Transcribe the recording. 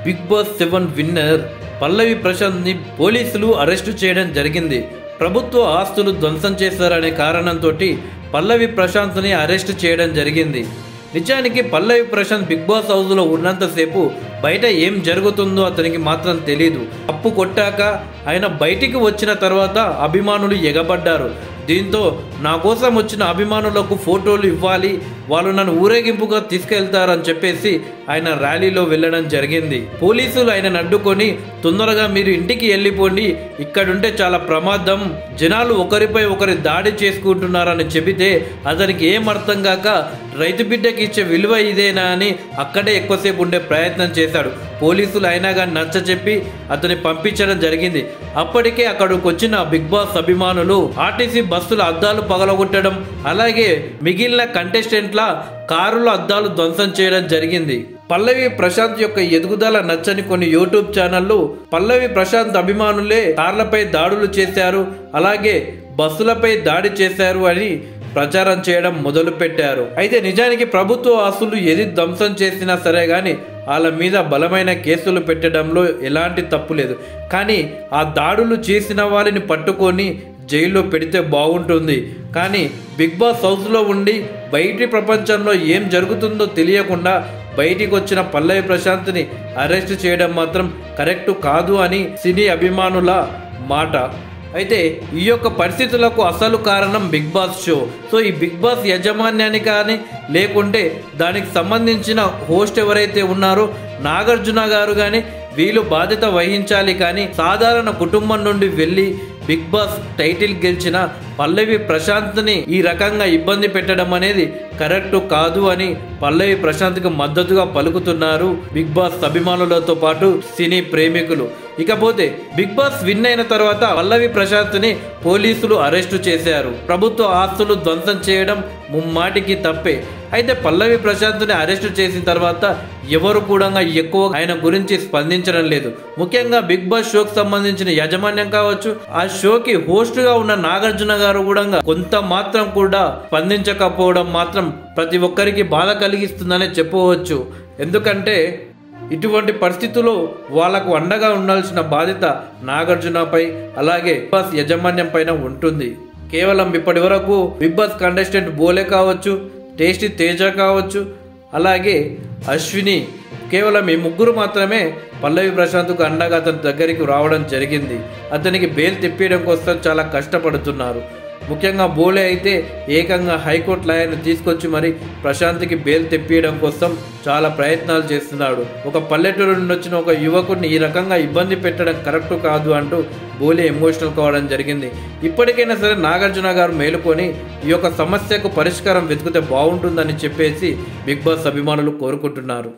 Big boss 7 winner పల్లవి ప్రశాంత్ని పోలీసులు arrest చేయడం జరిగింది. ప్రభుత్వ ఆస్తులు ధ్వంసం చేశారనే కారణంతో పల్లవి ప్రశాంత్ని అరెస్టు చేయడం జరిగింది. నిజానికి పల్లవి ప్రశాంత్ బిగ్ బాస్ హౌస్లో ఉన్నంతసేపు బయట ఏం జరుగుతుందో అతనికి మాత్రం తెలీదు. అప్పు కొట్టాక ఆయన బయటికి వచ్చిన తర్వాత అభిమానులు ఎగబడ్డారు. దీంతో నా కోసం వచ్చిన అభిమానులకు ఫోటోలు ఇవ్వాలి, వాళ్ళు నన్ను ఊరేగింపుగా తీసుకెళ్తారని చెప్పేసి ఆయన ర్యాలీలో వెళ్ళడం జరిగింది. పోలీసులు ఆయనను అడ్డుకొని తొందరగా మీరు ఇంటికి వెళ్ళిపోండి, ఇక్కడుంటే చాలా ప్రమాదం, జనాలు ఒకరిపై ఒకరి దాడి చేసుకుంటున్నారని చెబితే అతనికి ఏం అర్థం కాక రైతు బిడ్డకి ఇచ్చే విలువ ఇదేనా అని అక్కడే ఎక్కువసేపు ఉండే ప్రయత్నం చేశాడు. పోలీసులు అయినా కానీ నచ్చ చెప్పి అతన్ని పంపించడం జరిగింది. అప్పటికే అక్కడికి వచ్చిన బిగ్ బాస్ అభిమానులు ఆర్టీసీ బస్సుల అద్దాలు పగలగొట్టడం, అలాగే మిగిలిన కంటెస్టెంట్ల కారుల అద్దాలు ధ్వంసం చేయడం జరిగింది. పల్లవి ప్రశాంత్ యొక్క ఎదుగుదల నచ్చని కొన్ని యూట్యూబ్ ఛానళ్లు పల్లవి ప్రశాంత్ అభిమానులే కార్లపై దాడులు చేశారు, అలాగే బస్సులపై దాడి చేశారు అని ప్రచారం చేయడం మొదలుపెట్టారు. అయితే నిజానికి ప్రభుత్వ ఆస్తులు ఏది ధ్వంసం చేసినా సరే కానీ వాళ్ళ మీద బలమైన కేసులు పెట్టడంలో ఎలాంటి తప్పు లేదు. కానీ ఆ దాడులు చేసిన వాళ్ళని పట్టుకొని జైల్లో పెడితే బాగుంటుంది. కానీ బిగ్ బాస్ హౌస్లో ఉండి బయటి ప్రపంచంలో ఏం జరుగుతుందో తెలియకుండా బయటికి వచ్చిన పల్లవి ప్రశాంత్ని అరెస్ట్ చేయడం మాత్రం కరెక్ట్ కాదు అని సినీ అభిమానుల మాట. అయితే ఈ యొక్క పరిస్థితులకు అసలు కారణం బిగ్ బాస్ షో. సో ఈ బిగ్ బాస్ యాజమాన్యాన్ని కానీ లేకుంటే దానికి సంబంధించిన హోస్ట్ ఎవరైతే ఉన్నారో నాగార్జున గారు కానీ వీళ్ళు బాధ్యత వహించాలి. కానీ సాధారణ కుటుంబం నుండి వెళ్ళి బిగ్ బాస్ టైటిల్ గెలిచిన పల్లవి ప్రశాంత్ని ఈ రకంగా ఇబ్బంది పెట్టడం అనేది కరెక్ట్ కాదు అని పల్లవి ప్రశాంత్కి మద్దతుగా పలుకుతున్నారు బిగ్ బాస్ అభిమానులతో పాటు సినీ ప్రేమికులు. ఇకపోతే బిగ్ బాస్ విన్ అయిన తర్వాత పల్లవి ప్రశాంత్ని పోలీసులు అరెస్టు చేశారు. ప్రభుత్వ ఆస్తులు ధ్వంసం చేయడం ముమ్మాటికి తప్పే. అయితే పల్లవి ప్రశాంత్ని అరెస్టు చేసిన తర్వాత ఎవరు కూడా ఎక్కువ ఆయన గురించి స్పందించడం లేదు. ముఖ్యంగా బిగ్ బాస్ షోకి సంబంధించిన యాజమాన్యం కావచ్చు, ఆ షోకి హోస్ట్ గా ఉన్న నాగార్జున గారు కూడా కొంత మాత్రం కూడా స్పందించకపోవడం మాత్రం ప్రతి ఒక్కరికి బాధ కలిగిస్తుందనే చెప్పవచ్చు. ఎందుకంటే ఇటువంటి పరిస్థితుల్లో వాళ్లకు అండగా ఉండాల్సిన బాధ్యత నాగార్జునపై అలాగే బిగ్ బాస్ యాజమాన్యం పైన ఉంటుంది. కేవలం ఇప్పటి వరకు బిగ్ బాస్ కంటెస్టెంట్ బోలే కావచ్చు, టేస్టీ తేజ కావచ్చు, అలాగే అశ్విని, కేవలం ఈ ముగ్గురు మాత్రమే పల్లవి ప్రశాంత్కు అండగా అతని దగ్గరికి రావడం జరిగింది. అతనికి బెయిల్ తెప్పియడం కోసం చాలా కష్టపడుతున్నారు. ముఖ్యంగా బోలే అయితే ఏకంగా హైకోర్టు లాయర్ని తీసుకొచ్చి మరి ప్రశాంత్కి బెయిల్ తెప్పియడం కోసం చాలా ప్రయత్నాలు చేస్తున్నాడు. ఒక పల్లెటూరు నుండి వచ్చిన ఒక యువకుడిని ఈ రకంగా ఇబ్బంది పెట్టడం కరెక్ట్ కాదు అంటూ బోలే ఎమోషనల్ కావడం జరిగింది. ఇప్పటికైనా సరే నాగార్జున గారు మేలుకొని ఈ యొక్క సమస్యకు పరిష్కారం వెతికితే బాగుంటుందని చెప్పేసి బిగ్ బాస్ అభిమానులు కోరుకుంటున్నారు.